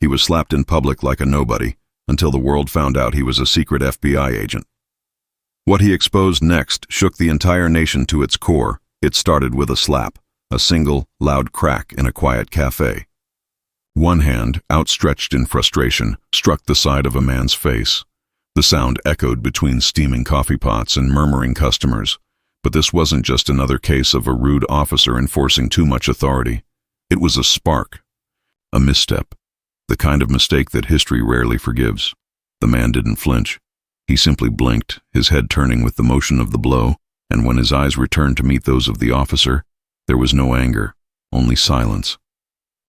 He was slapped in public like a nobody, until the world found out he was a secret FBI agent. What he exposed next shook the entire nation to its core. It started with a slap, a single, loud crack in a quiet cafe. One hand, outstretched in frustration, struck the side of a man's face. The sound echoed between steaming coffee pots and murmuring customers. But this wasn't just another case of a rude officer enforcing too much authority. It was a spark, a misstep, the kind of mistake that history rarely forgives. The man didn't flinch. He simply blinked, his head turning with the motion of the blow, and when his eyes returned to meet those of the officer, there was no anger, only silence.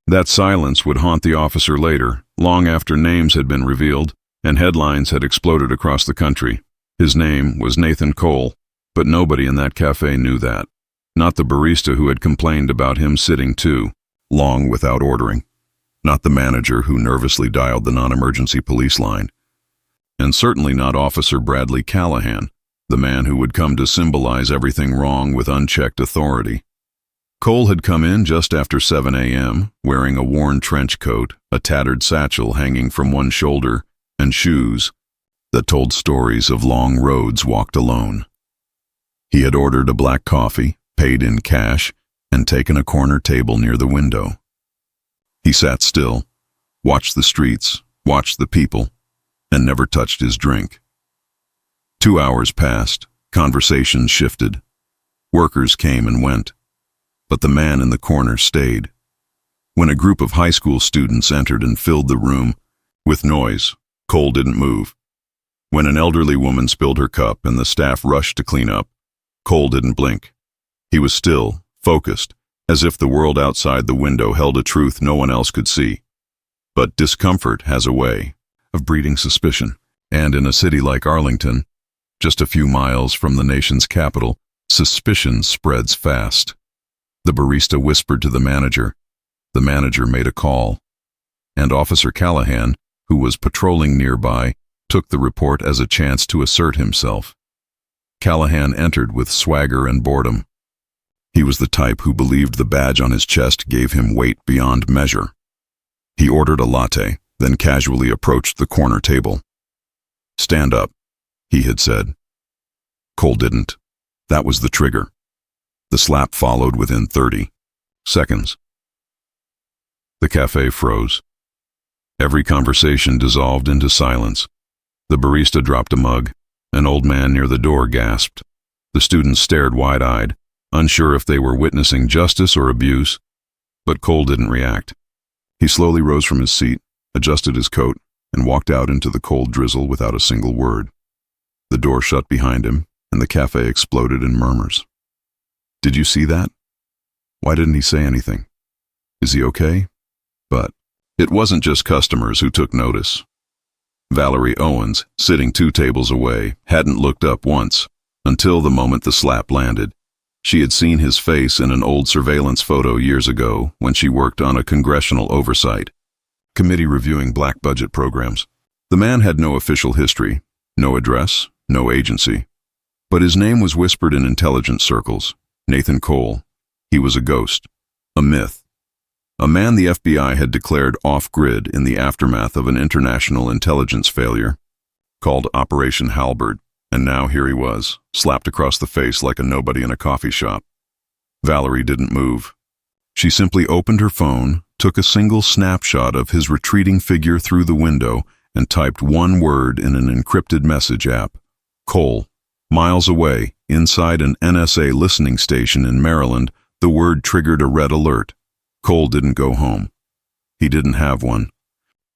That silence would haunt the officer later, long after names had been revealed and headlines had exploded across the country. His name was Nathan Cole, but nobody in that cafe knew that. Not the barista who had complained about him sitting too long without ordering. Not the manager who nervously dialed the non-emergency police line. And certainly not Officer Bradley Callahan, the man who would come to symbolize everything wrong with unchecked authority. Cole had come in just after 7 a.m., wearing a worn trench coat, a tattered satchel hanging from one shoulder, and shoes that told stories of long roads walked alone. He had ordered a black coffee, paid in cash, and taken a corner table near the window. He sat still, watched the streets, watched the people, and never touched his drink. 2 hours passed, conversations shifted. Workers came and went, but the man in the corner stayed. When a group of high school students entered and filled the room with noise, Cole didn't move. When an elderly woman spilled her cup and the staff rushed to clean up, Cole didn't blink. He was still, focused, as if the world outside the window held a truth no one else could see. But discomfort has a way of breeding suspicion, and in a city like Arlington, just a few miles from the nation's capital, suspicion spreads fast. The barista whispered to the manager. The manager made a call, and Officer Callahan, who was patrolling nearby, took the report as a chance to assert himself. Callahan entered with swagger and boredom. He was the type who believed the badge on his chest gave him weight beyond measure. He ordered a latte, then casually approached the corner table. "Stand up," he had said. Cole didn't. That was the trigger. The slap followed within 30 seconds. The cafe froze. Every conversation dissolved into silence. The barista dropped a mug. An old man near the door gasped. The students stared wide-eyed, unsure if they were witnessing justice or abuse. But Cole didn't react. He slowly rose from his seat, adjusted his coat, and walked out into the cold drizzle without a single word. The door shut behind him, and the cafe exploded in murmurs. "Did you see that? Why didn't he say anything? Is he okay?" But it wasn't just customers who took notice. Valerie Owens, sitting 2 tables away, hadn't looked up once, until the moment the slap landed. She had seen his face in an old surveillance photo years ago when she worked on a congressional oversight committee reviewing black budget programs. The man had no official history, no address, no agency. But his name was whispered in intelligence circles. Nathan Cole. He was a ghost, a myth. A man the FBI had declared off-grid in the aftermath of an international intelligence failure, called Operation Halberd, and now here he was, slapped across the face like a nobody in a coffee shop. Valerie didn't move. She simply opened her phone, took a single snapshot of his retreating figure through the window, and typed one word in an encrypted message app. Cole. Miles away, inside an NSA listening station in Maryland, the word triggered a red alert. Cole didn't go home. He didn't have one.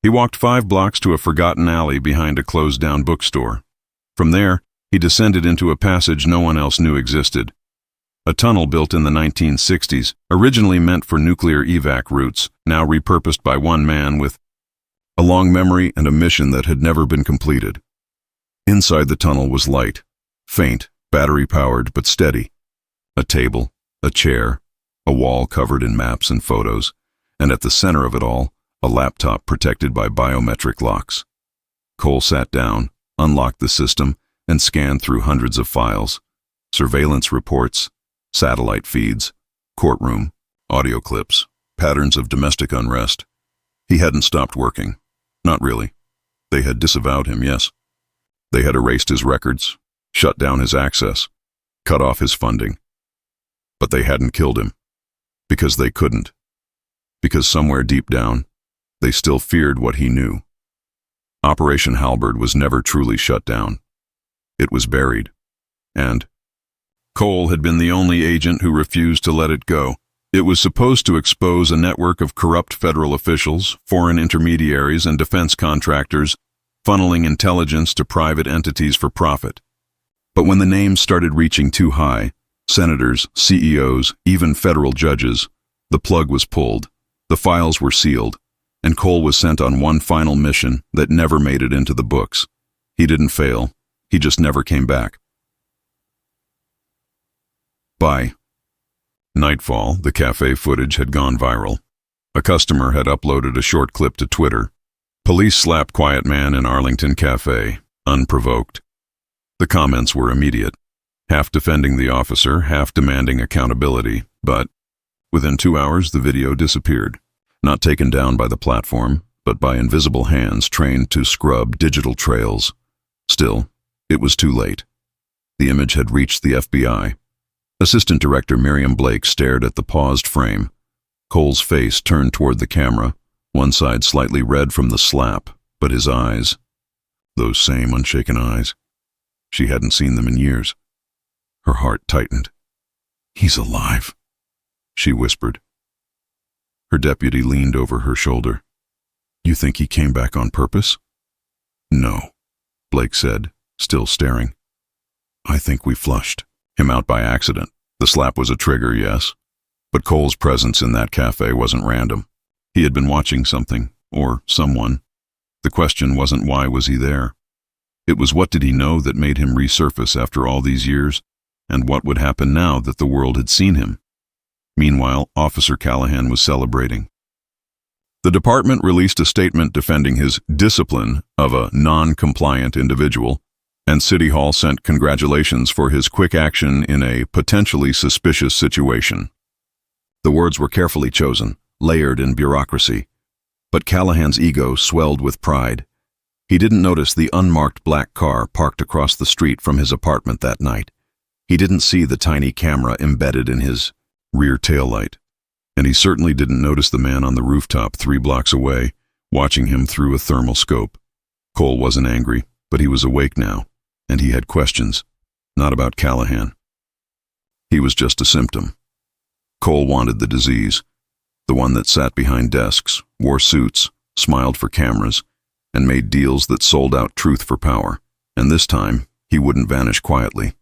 He walked 5 blocks to a forgotten alley behind a closed-down bookstore. From there, he descended into a passage no one else knew existed. A tunnel built in the 1960s, originally meant for nuclear evac routes, now repurposed by one man with a long memory and a mission that had never been completed. Inside the tunnel was light, faint, battery-powered, but steady. A table, a chair, a wall covered in maps and photos, and at the center of it all, a laptop protected by biometric locks. Cole sat down, unlocked the system, and scanned through hundreds of files, surveillance reports, satellite feeds, courtroom, audio clips, patterns of domestic unrest. He hadn't stopped working. Not really. They had disavowed him, yes. They had erased his records, shut down his access, cut off his funding. But they hadn't killed him. Because they couldn't. Because somewhere deep down, they still feared what he knew. Operation Halberd was never truly shut down. It was buried. And Cole had been the only agent who refused to let it go. It was supposed to expose a network of corrupt federal officials, foreign intermediaries, and defense contractors, funneling intelligence to private entities for profit. But when the names started reaching too high, senators, CEOs, even federal judges, the plug was pulled, the files were sealed, and Cole was sent on one final mission that never made it into the books. He didn't fail. He just never came back. By nightfall, the cafe footage had gone viral. A customer had uploaded a short clip to Twitter. Police slap quiet man in Arlington cafe, unprovoked. The comments were immediate, half defending the officer, half demanding accountability, but within 2 hours the video disappeared, not taken down by the platform, but by invisible hands trained to scrub digital trails. Still, it was too late. The image had reached the FBI. Assistant Director Miriam Blake stared at the paused frame. Cole's face turned toward the camera, one side slightly red from the slap, but his eyes, those same unshaken eyes, she hadn't seen them in years. Her heart tightened. "He's alive," she whispered. Her deputy leaned over her shoulder. "You think he came back on purpose?" "No," Blake said, still staring. "I think we flushed him out by accident. The slap was a trigger, yes, but Cole's presence in that cafe wasn't random. He had been watching something, or someone. The question wasn't why was he there. It was what did he know that made him resurface after all these years, and what would happen now that the world had seen him. Meanwhile, Officer Callahan was celebrating. The department released a statement defending his discipline of a non-compliant individual, and City Hall sent congratulations for his quick action in a potentially suspicious situation. The words were carefully chosen, layered in bureaucracy, but Callahan's ego swelled with pride. He didn't notice the unmarked black car parked across the street from his apartment that night. He didn't see the tiny camera embedded in his rear taillight, and he certainly didn't notice the man on the rooftop 3 blocks away, watching him through a thermal scope. Cole wasn't angry, but he was awake now, and he had questions, not about Callahan. He was just a symptom. Cole wanted the disease, the one that sat behind desks, wore suits, smiled for cameras, and made deals that sold out truth for power. And this time, he wouldn't vanish quietly.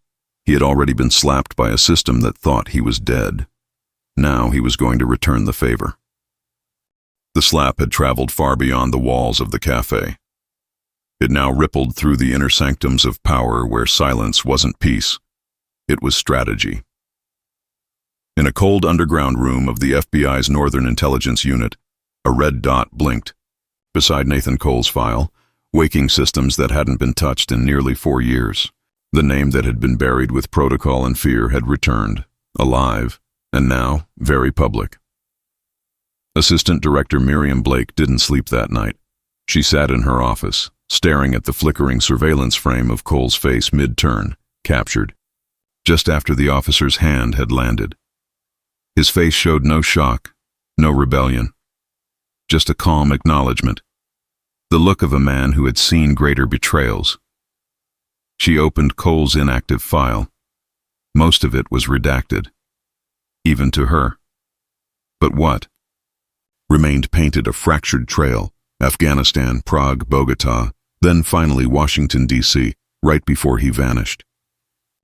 He had already been slapped by a system that thought he was dead. Now he was going to return the favor. The slap had traveled far beyond the walls of the cafe. It now rippled through the inner sanctums of power where silence wasn't peace. It was strategy. In a cold underground room of the FBI's Northern Intelligence Unit, a red dot blinked. Beside Nathan Cole's file, waking systems that hadn't been touched in nearly 4 years. The name that had been buried with protocol and fear had returned, alive, and now very public. Assistant Director Miriam Blake didn't sleep that night. She sat in her office, staring at the flickering surveillance frame of Cole's face mid-turn, captured, just after the officer's hand had landed. His face showed no shock, no rebellion, just a calm acknowledgement, the look of a man who had seen greater betrayals. She opened Cole's inactive file. Most of it was redacted, even to her. But what? Remained painted a fractured trail, Afghanistan, Prague, Bogota, then finally Washington, D.C., right before he vanished.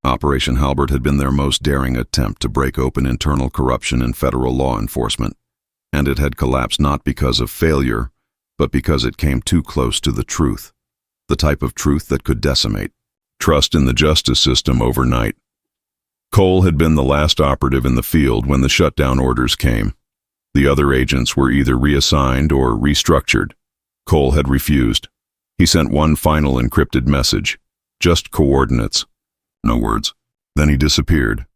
Operation Halberd had been their most daring attempt to break open internal corruption in federal law enforcement, and it had collapsed not because of failure, but because it came too close to the truth, the type of truth that could decimate trust in the justice system overnight. Cole had been the last operative in the field when the shutdown orders came. The other agents were either reassigned or restructured. Cole had refused. He sent one final encrypted message, just coordinates, no words. Then he disappeared.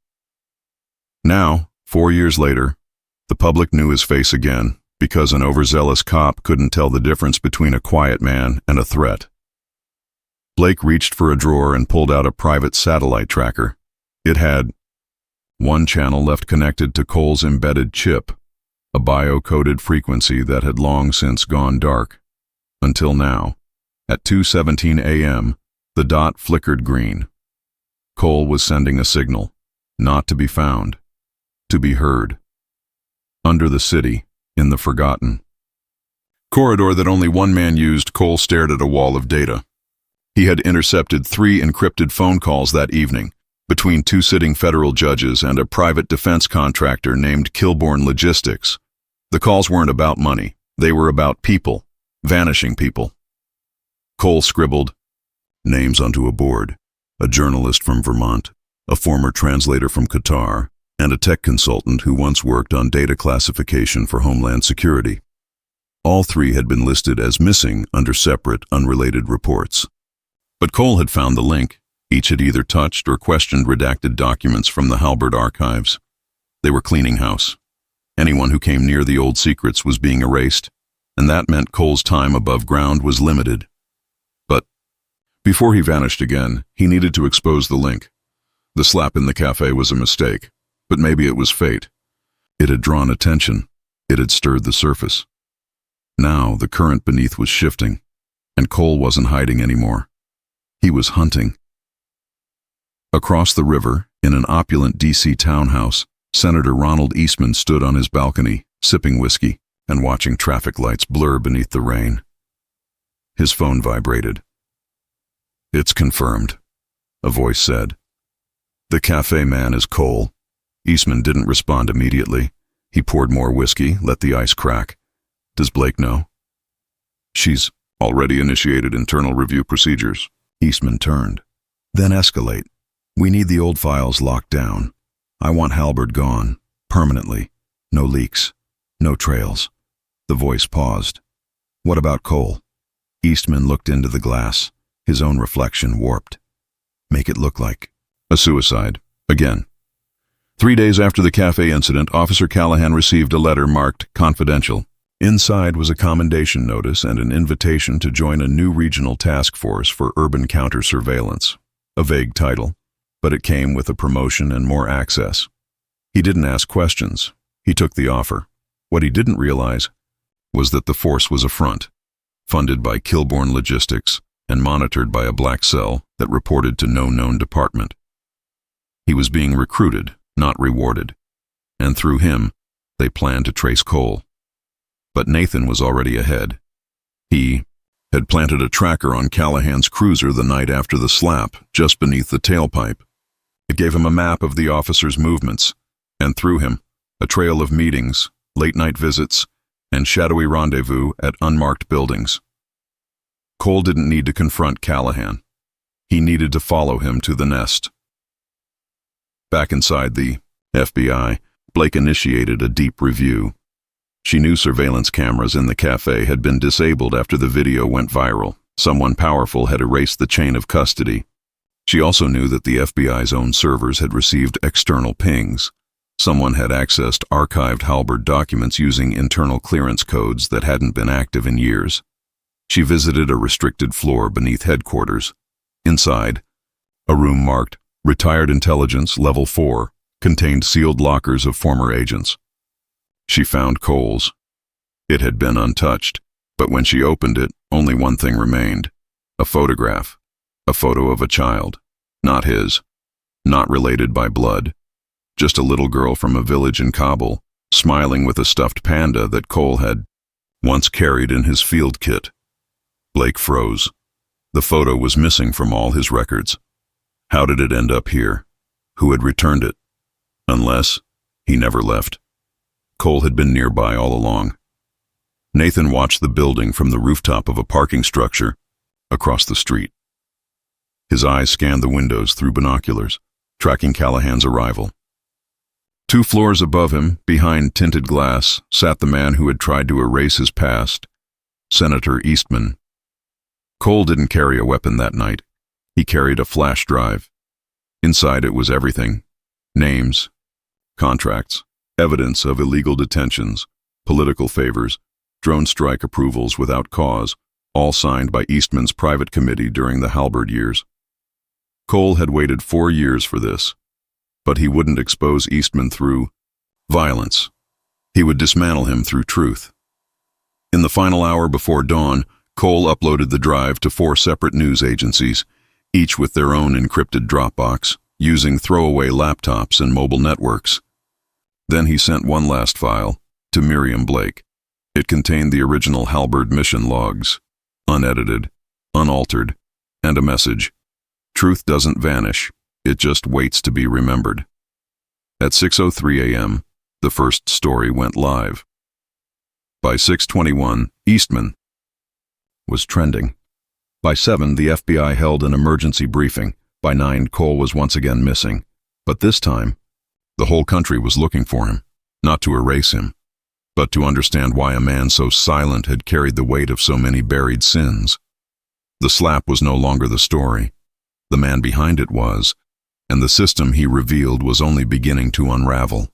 Now, 4 years later, the public knew his face again, because an overzealous cop couldn't tell the difference between a quiet man and a threat. Blake reached for a drawer and pulled out a private satellite tracker. It had one channel left connected to Cole's embedded chip, a bio-coded frequency that had long since gone dark. Until now, at 2:17 a.m., the dot flickered green. Cole was sending a signal, not to be found, to be heard. Under the city, in the forgotten corridor that only one man used, Cole stared at a wall of data. He had intercepted 3 encrypted phone calls that evening, between 2 sitting federal judges and a private defense contractor named Kilborn Logistics. The calls weren't about money. They were about people, vanishing people. Cole scribbled names onto a board: a journalist from Vermont, a former translator from Qatar, and a tech consultant who once worked on data classification for Homeland Security. All 3 had been listed as missing under separate, unrelated reports. But Cole had found the link. Each had either touched or questioned redacted documents from the Halberd archives. They were cleaning house. Anyone who came near the old secrets was being erased, and that meant Cole's time above ground was limited. But before he vanished again, he needed to expose the link. The slap in the cafe was a mistake, but maybe it was fate. It had drawn attention. It had stirred the surface. Now the current beneath was shifting, and Cole wasn't hiding anymore. He was hunting. Across the river, in an opulent D.C. townhouse, Senator Ronald Eastman stood on his balcony, sipping whiskey and watching traffic lights blur beneath the rain. His phone vibrated. "It's confirmed," a voice said. "The cafe man is Cole." Eastman didn't respond immediately. He poured more whiskey, let the ice crack. "Does Blake know?" "She's already initiated internal review procedures." Eastman turned. "Then escalate. We need the old files locked down. I want Halberd gone, permanently. No leaks, no trails." The voice paused. "What about Cole?" Eastman looked into the glass, his own reflection warped. "Make it look like a suicide, again." 3 days after the cafe incident, Officer Callahan received a letter marked confidential. Inside was a commendation notice and an invitation to join a new regional task force for urban counter-surveillance. A vague title, but it came with a promotion and more access. He didn't ask questions. He took the offer. What he didn't realize was that the force was a front, funded by Kilborn Logistics and monitored by a black cell that reported to no known department. He was being recruited, not rewarded, and through him, they planned to trace Cole. But Nathan was already ahead. He had planted a tracker on Callahan's cruiser the night after the slap, just beneath the tailpipe. It gave him a map of the officer's movements, and through him, a trail of meetings, late-night visits, and shadowy rendezvous at unmarked buildings. Cole didn't need to confront Callahan. He needed to follow him to the nest. Back inside the FBI, Blake initiated a deep review. She knew surveillance cameras in the cafe had been disabled after the video went viral. Someone powerful had erased the chain of custody. She also knew that the FBI's own servers had received external pings. Someone had accessed archived Halberd documents using internal clearance codes that hadn't been active in years. She visited a restricted floor beneath headquarters. Inside, a room marked Retired Intelligence Level 4 contained sealed lockers of former agents. She found Cole's. It had been untouched, but when she opened it, only one thing remained: a photograph. A photo of a child. Not his. Not related by blood. Just a little girl from a village in Kabul, smiling with a stuffed panda that Cole had once carried in his field kit. Blake froze. The photo was missing from all his records. How did it end up here? Who had returned it? Unless he never left. Cole had been nearby all along. Nathan watched the building from the rooftop of a parking structure across the street. His eyes scanned the windows through binoculars, tracking Callahan's arrival. 2 floors above him, behind tinted glass, sat the man who had tried to erase his past, Senator Eastman. Cole didn't carry a weapon that night. He carried a flash drive. Inside it was everything: names, contracts, evidence of illegal detentions, political favors, drone strike approvals without cause, all signed by Eastman's private committee during the Halberd years. Cole had waited 4 years for this, but he wouldn't expose Eastman through violence. He would dismantle him through truth. In the final hour before dawn, Cole uploaded the drive to 4 separate news agencies, each with their own encrypted Dropbox, using throwaway laptops and mobile networks. Then he sent one last file to Miriam Blake. It contained the original Halberd mission logs, unedited, unaltered, and a message. Truth doesn't vanish, it just waits to be remembered. At 6:03 a.m., the first story went live. By 6:21, Eastman was trending. By 7, the FBI held an emergency briefing. By 9, Cole was once again missing. But this time, the whole country was looking for him, not to erase him, but to understand why a man so silent had carried the weight of so many buried sins. The slap was no longer the story. The man behind it was, and the system he revealed was only beginning to unravel.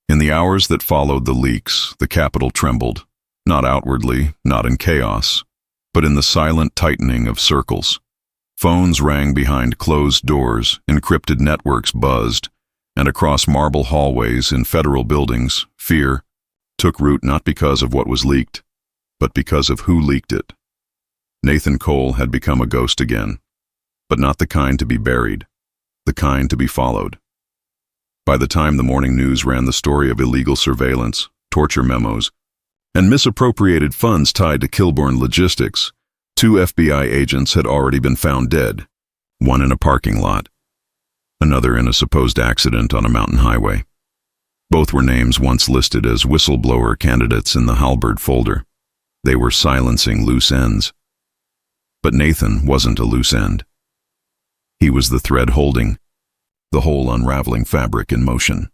In the hours that followed the leaks, the Capitol trembled, not outwardly, not in chaos, but in the silent tightening of circles. Phones rang behind closed doors, encrypted networks buzzed, and across marble hallways in federal buildings, fear took root not because of what was leaked, but because of who leaked it. Nathan Cole had become a ghost again, but not the kind to be buried, the kind to be followed. By the time the morning news ran the story of illegal surveillance, torture memos, and misappropriated funds tied to Kilbourne Logistics, 2 FBI agents had already been found dead, one in a parking lot, another in a supposed accident on a mountain highway. Both were names once listed as whistleblower candidates in the Halberd folder. They were silencing loose ends. But Nathan wasn't a loose end. He was the thread holding the whole unraveling fabric in motion.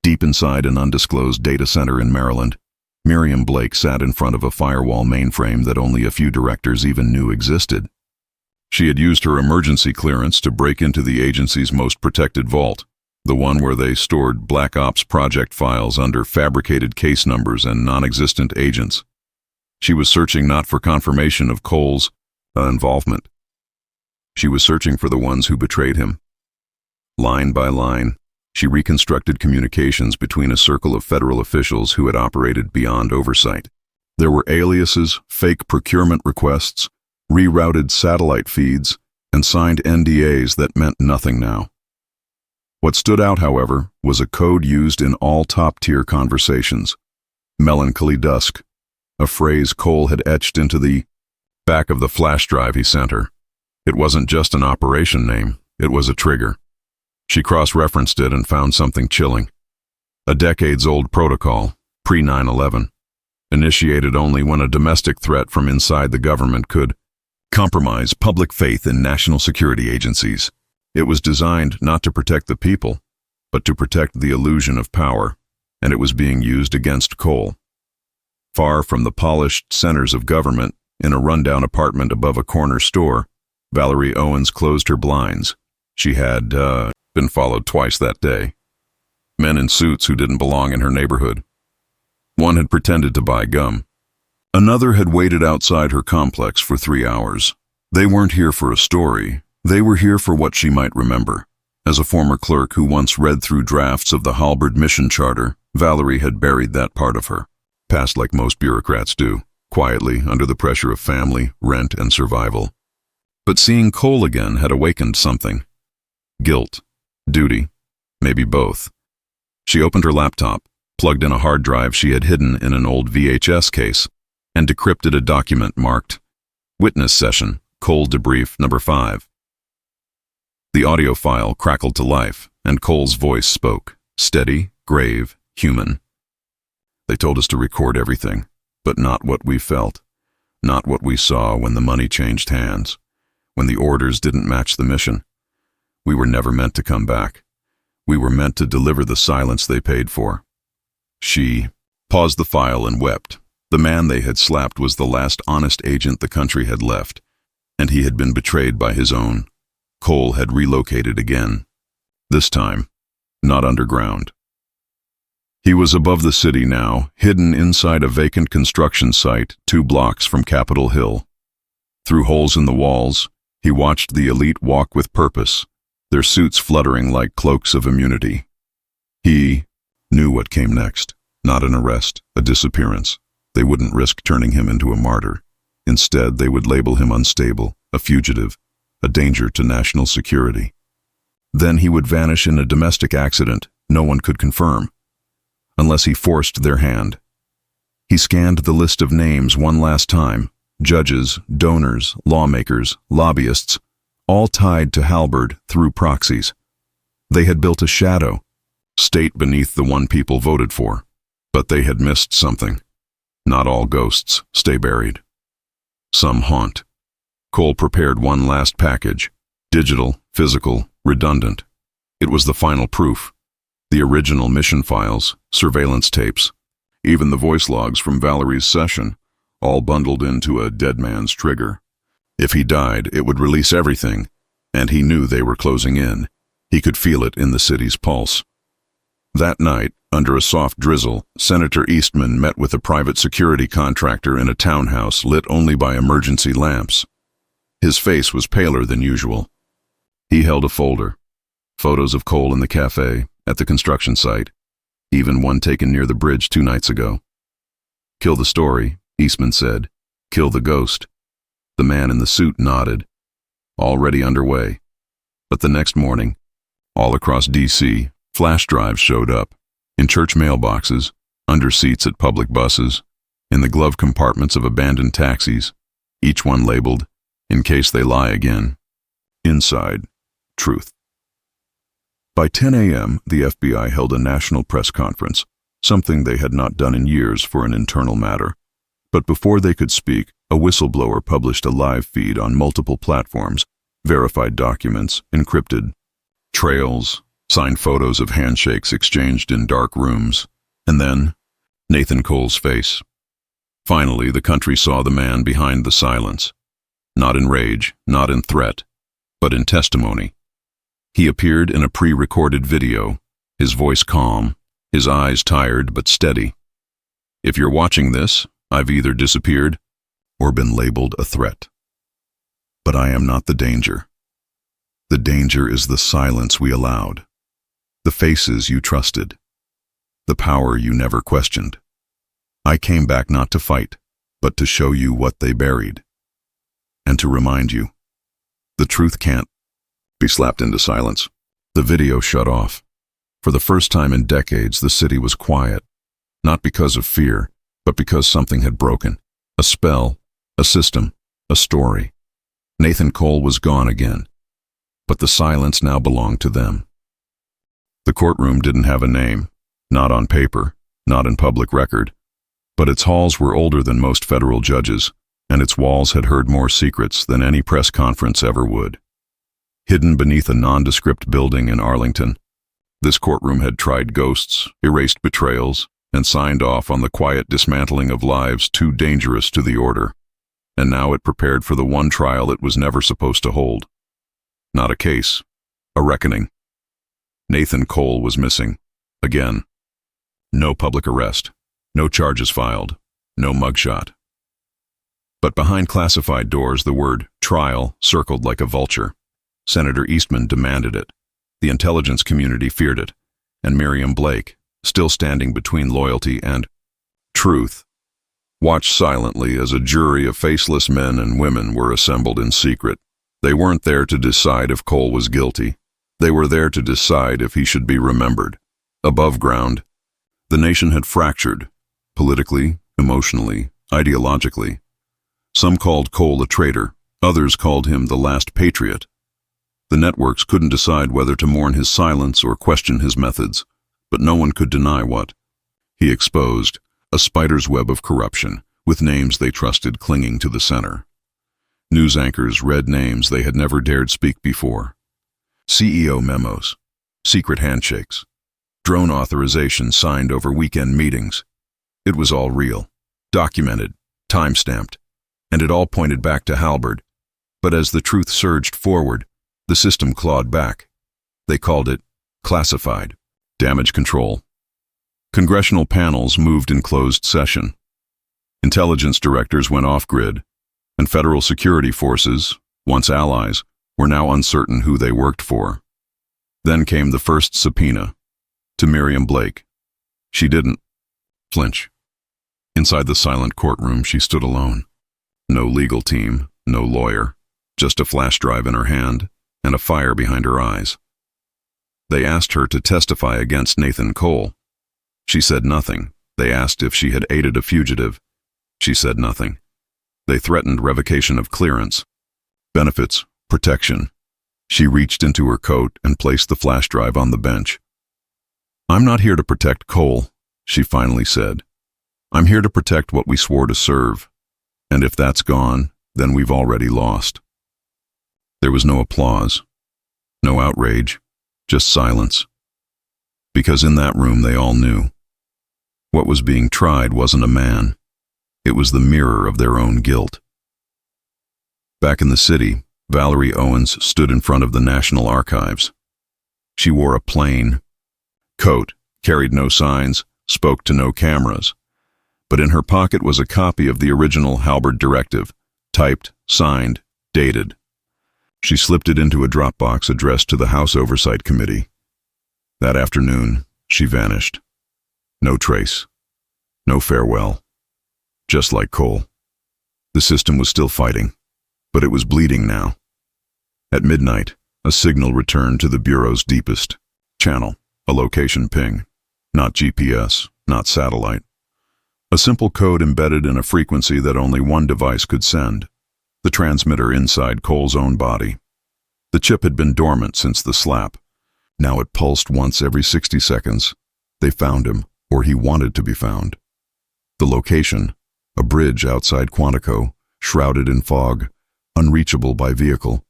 Deep inside an undisclosed data center in Maryland, Miriam Blake sat in front of a firewall mainframe that only a few directors even knew existed. She had used her emergency clearance to break into the agency's most protected vault, the one where they stored Black Ops project files under fabricated case numbers and non-existent agents. She was searching not for confirmation of Cole's involvement. She was searching for the ones who betrayed him. Line by line, she reconstructed communications between a circle of federal officials who had operated beyond oversight. There were aliases, fake procurement requests, rerouted satellite feeds, and signed NDAs that meant nothing now. What stood out, however, was a code used in all top-tier conversations. Melancholy dusk, a phrase Cole had etched into the back of the flash drive he sent her. It wasn't just an operation name, it was a trigger. She cross-referenced it and found something chilling. A decades-old protocol, pre-9/11, initiated only when a domestic threat from inside the government could compromise public faith in national security agencies. It was designed not to protect the people, but to protect the illusion of power, and it was being used against Cole. Far from the polished centers of government, in a rundown apartment above a corner store, Valerie Owens closed her blinds. She had been followed twice that day. Men in suits who didn't belong in her neighborhood. One had pretended to buy gum. Another had waited outside her complex for 3 hours. They weren't here for a story. They were here for what she might remember. As a former clerk who once read through drafts of the Halberd mission charter, Valerie had buried that part of her, passed like most bureaucrats do, quietly under the pressure of family, rent, and survival. But seeing Cole again had awakened something. Guilt. Duty. Maybe both. She opened her laptop, plugged in a hard drive she had hidden in an old VHS case, and decrypted a document marked Witness Session, Cole Debrief Number 5. The audio file crackled to life, and Cole's voice spoke, steady, grave, human. They told us to record everything, but not what we felt, not what we saw when the money changed hands, when the orders didn't match the mission. We were never meant to come back. We were meant to deliver the silence they paid for. She paused the file and wept. The man they had slapped was the last honest agent the country had left, and he had been betrayed by his own. Cole had relocated again. This time, not underground. He was above the city now, hidden inside a vacant construction site 2 blocks from Capitol Hill. Through holes in the walls, he watched the elite walk with purpose, their suits fluttering like cloaks of immunity. He knew what came next. Not an arrest, a disappearance. They wouldn't risk turning him into a martyr. Instead, they would label him unstable, a fugitive, a danger to national security. Then he would vanish in a domestic accident no one could confirm, unless he forced their hand. He scanned the list of names one last time: judges, donors, lawmakers, lobbyists, all tied to Halberd through proxies. They had built a shadow, state beneath the one people voted for. But they had missed something. Not all ghosts stay buried. Some haunt. Cole prepared one last package. Digital, physical, redundant. It was the final proof. The original mission files, surveillance tapes, even the voice logs from Valerie's session, all bundled into a dead man's trigger. If he died, it would release everything, and he knew they were closing in. He could feel it in the city's pulse. That night, under a soft drizzle, Senator Eastman met with a private security contractor in a townhouse lit only by emergency lamps. His face was paler than usual. He held a folder. Photos of Cole in the cafe, at the construction site, even one taken near the bridge 2 nights ago. "Kill the story," Eastman said. "Kill the ghost." The man in the suit nodded. Already underway. But the next morning, all across D.C., flash drives showed up. In church mailboxes, under seats at public buses, in the glove compartments of abandoned taxis, each one labeled, "In case they lie again." Inside, truth. By 10 a.m., the FBI held a national press conference, something they had not done in years for an internal matter. But before they could speak, a whistleblower published a live feed on multiple platforms, verified documents, encrypted, trails, signed photos of handshakes exchanged in dark rooms, and then Nathan Cole's face. Finally, the country saw the man behind the silence. Not in rage, not in threat, but in testimony. He appeared in a pre-recorded video, his voice calm, his eyes tired but steady. "If you're watching this, I've either disappeared or been labeled a threat. But I am not the danger. The danger is the silence we allowed. The faces you trusted. The power you never questioned. I came back not to fight, but to show you what they buried. And to remind you, the truth can't be slapped into silence." The video shut off. For the first time in decades, the city was quiet, not because of fear, but because something had broken. A spell, a system, a story. Nathan Cole was gone again, but the silence now belonged to them. The courtroom didn't have a name, not on paper, not in public record, but its halls were older than most federal judges, and its walls had heard more secrets than any press conference ever would. Hidden beneath a nondescript building in Arlington, this courtroom had tried ghosts, erased betrayals, and signed off on the quiet dismantling of lives too dangerous to the order. And now it prepared for the one trial it was never supposed to hold. Not a case, a reckoning. Nathan Cole was missing. Again. No public arrest. No charges filed. No mugshot. But behind classified doors, the word trial circled like a vulture. Senator Eastman demanded it. The intelligence community feared it. And Miriam Blake, still standing between loyalty and truth, watched silently as a jury of faceless men and women were assembled in secret. They weren't there to decide if Cole was guilty. They were there to decide if he should be remembered. Above ground, the nation had fractured, politically, emotionally, ideologically. Some called Cole a traitor, others called him the last patriot. The networks couldn't decide whether to mourn his silence or question his methods, but no one could deny what he exposed: a spider's web of corruption, with names they trusted clinging to the center. News anchors read names they had never dared speak before. CEO memos, secret handshakes, drone authorizations signed over weekend meetings. It was all real, documented, time-stamped, and it all pointed back to Halberd. But as the truth surged forward, the system clawed back. They called it classified, damage control. Congressional panels moved in closed session. Intelligence directors went off-grid, and federal security forces, once allies, were now uncertain who they worked for. Then came the first subpoena, to Miriam Blake. She didn't flinch. Inside the silent courtroom, she stood alone. No legal team, no lawyer, just a flash drive in her hand and a fire behind her eyes. They asked her to testify against Nathan Cole. She said nothing. They asked if she had aided a fugitive. She said nothing. They threatened revocation of clearance, benefits, protection. She reached into her coat and placed the flash drive on the bench. "I'm not here to protect Cole," she finally said. "I'm here to protect what we swore to serve. And if that's gone, then we've already lost." There was no applause, no outrage, just silence. Because in that room they all knew. What was being tried wasn't a man. It was the mirror of their own guilt. Back in the city, Valerie Owens stood in front of the National Archives. She wore a plain coat, carried no signs, spoke to no cameras. But in her pocket was a copy of the original Halberd directive, typed, signed, dated. She slipped it into a Dropbox addressed to the House Oversight Committee. That afternoon, she vanished. No trace. No farewell. Just like Cole. The system was still fighting, but it was bleeding now. At midnight, a signal returned to the Bureau's deepest channel, a location ping. Not GPS, not satellite. A simple code embedded in a frequency that only one device could send. The transmitter inside Cole's own body. The chip had been dormant since the slap. Now it pulsed once every 60 seconds. They found him, or he wanted to be found. The location, a bridge outside Quantico, shrouded in fog, unreachable by vehicle.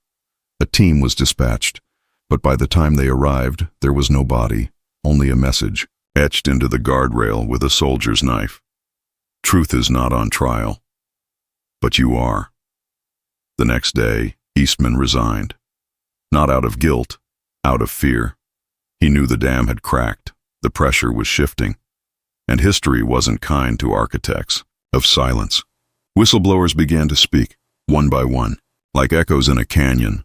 A team was dispatched, but by the time they arrived, there was no body, only a message, etched into the guardrail with a soldier's knife. Truth is not on trial, but you are. The next day, Eastman resigned. Not out of guilt, out of fear. He knew the dam had cracked, the pressure was shifting, and history wasn't kind to architects of silence. Whistleblowers began to speak, one by one, like echoes in a canyon.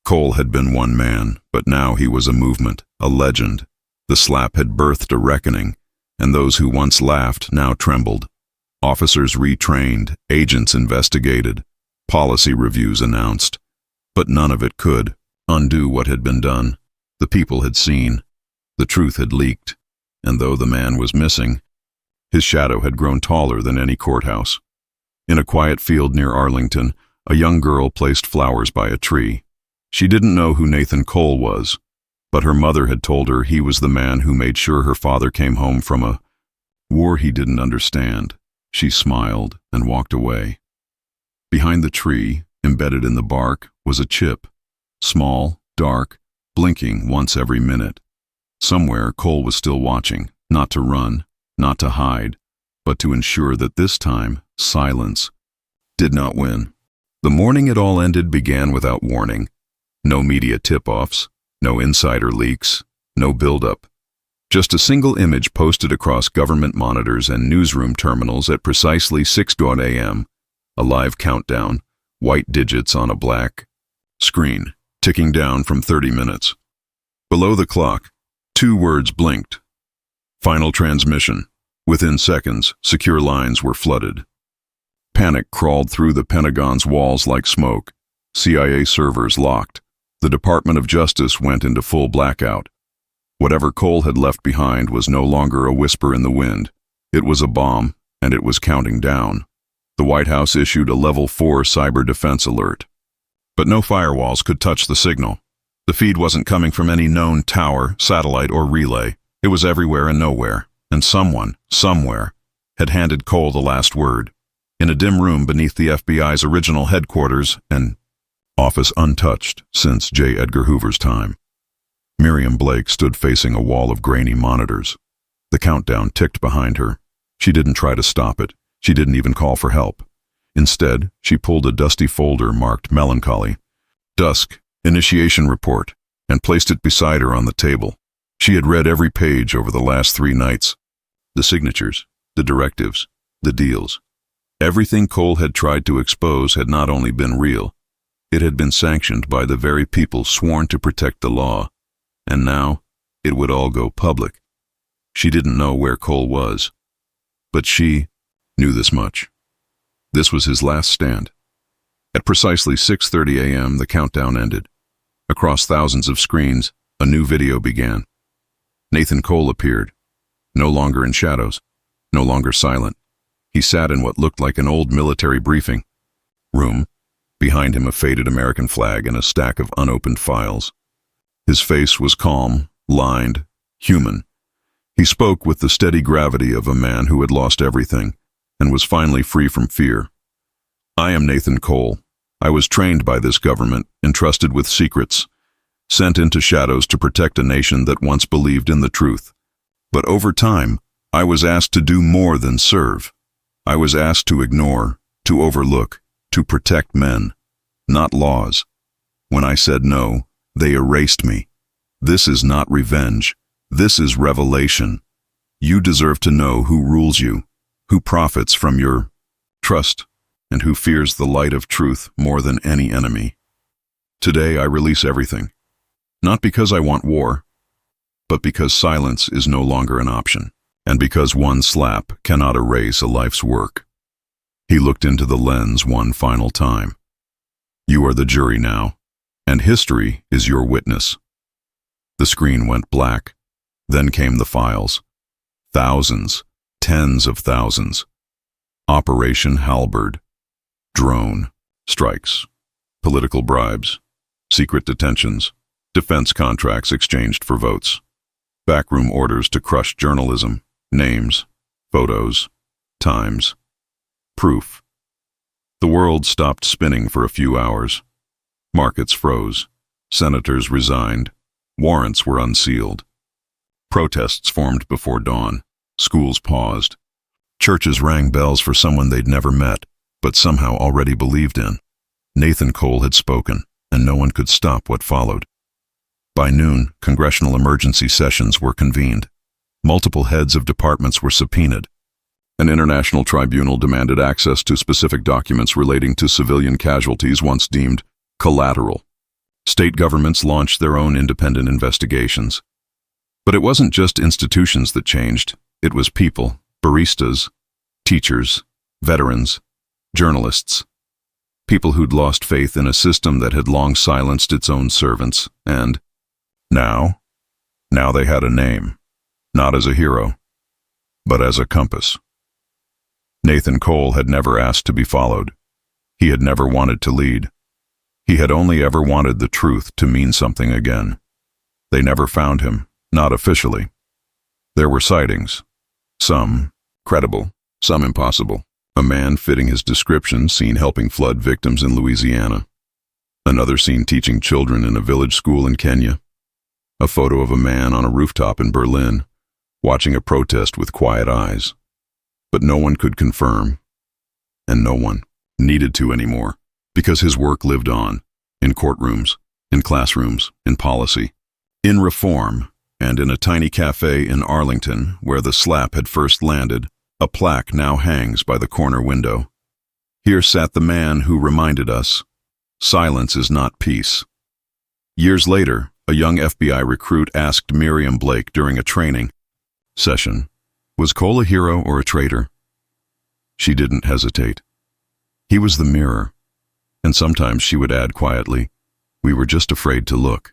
Cole had been one man, but now he was a movement, a legend. The slap had birthed a reckoning, and those who once laughed now trembled. Officers retrained, agents investigated, policy reviews announced. But none of it could undo what had been done. The people had seen. The truth had leaked. And though the man was missing, his shadow had grown taller than any courthouse. In a quiet field near Arlington, a young girl placed flowers by a tree. She didn't know who Nathan Cole was, but her mother had told her he was the man who made sure her father came home from a war he didn't understand. She smiled and walked away. Behind the tree, embedded in the bark, was a chip. Small, dark, blinking once every minute. Somewhere Cole was still watching, not to run, not to hide, but to ensure that this time, silence did not win. The morning it all ended began without warning. No media tip-offs, no insider leaks, no build-up. Just a single image posted across government monitors and newsroom terminals at precisely 6:00 a.m. A live countdown, white digits on a black screen, ticking down from 30 minutes. Below the clock, 2 words blinked. Final transmission. Within seconds, secure lines were flooded. Panic crawled through the Pentagon's walls like smoke. CIA servers locked. The Department of Justice went into full blackout. Whatever Cole had left behind was no longer a whisper in the wind. It was a bomb, and it was counting down. The White House issued a Level 4 cyber defense alert. But no firewalls could touch the signal. The feed wasn't coming from any known tower, satellite, or relay. It was everywhere and nowhere, and someone, somewhere, had handed Cole the last word. In a dim room beneath the FBI's original headquarters, an office untouched since J. Edgar Hoover's time. Miriam Blake stood facing a wall of grainy monitors. The countdown ticked behind her. She didn't try to stop it. She didn't even call for help. Instead, she pulled a dusty folder marked Melancholy, Dusk, Initiation Report, and placed it beside her on the table. She had read every page over the last 3 nights. The signatures, the directives, the deals. Everything Cole had tried to expose had not only been real, it had been sanctioned by the very people sworn to protect the law, and now it would all go public. She didn't know where Cole was, but she knew this much. This was his last stand. At precisely 6:30 a.m., the countdown ended. Across thousands of screens, a new video began. Nathan Cole appeared, no longer in shadows, no longer silent. He sat in what looked like an old military briefing room, behind him a faded American flag and a stack of unopened files. His face was calm, lined, human. He spoke with the steady gravity of a man who had lost everything and was finally free from fear. I am Nathan Cole. I was trained by this government, entrusted with secrets, sent into shadows to protect a nation that once believed in the truth. But over time, I was asked to do more than serve. I was asked to ignore, to overlook, to protect men, not laws. When I said no, they erased me. This is not revenge. This is revelation. You deserve to know who rules you, who profits from your trust, and who fears the light of truth more than any enemy. Today I release everything, not because I want war, but because silence is no longer an option, and because one slap cannot erase a life's work. He looked into the lens one final time. You are the jury now, and history is your witness. The screen went black. Then came the files. Thousands, tens of thousands. Operation Halberd. Drone strikes. Political bribes. Secret detentions. Defense contracts exchanged for votes. Backroom orders to crush journalism. Names. Photos. Times. Proof. The world stopped spinning for a few hours. Markets froze. Senators resigned. Warrants were unsealed. Protests formed before dawn. Schools paused. Churches rang bells for someone they'd never met, but somehow already believed in. Nathan Cole had spoken, and no one could stop what followed. By noon, congressional emergency sessions were convened. Multiple heads of departments were subpoenaed. An international tribunal demanded access to specific documents relating to civilian casualties once deemed collateral. State governments launched their own independent investigations. But it wasn't just institutions that changed. It was people, baristas, teachers, veterans, journalists, people who'd lost faith in a system that had long silenced its own servants, and now they had a name, not as a hero, but as a compass. Nathan Cole had never asked to be followed. He had never wanted to lead. He had only ever wanted the truth to mean something again. They never found him. Not officially. There were sightings, some credible, some impossible. A man fitting his description seen helping flood victims in Louisiana. Another seen teaching children in a village school in Kenya. A photo of a man on a rooftop in Berlin, watching a protest with quiet eyes. But no one could confirm, and no one needed to anymore, because his work lived on, in courtrooms, in classrooms, in policy, in reform. And in a tiny cafe in Arlington, where the slap had first landed, a plaque now hangs by the corner window. Here sat the man who reminded us, silence is not peace. Years later, a young FBI recruit asked Miriam Blake during a training session, was Cole a hero or a traitor? She didn't hesitate. He was the mirror. And sometimes she would add quietly, we were just afraid to look.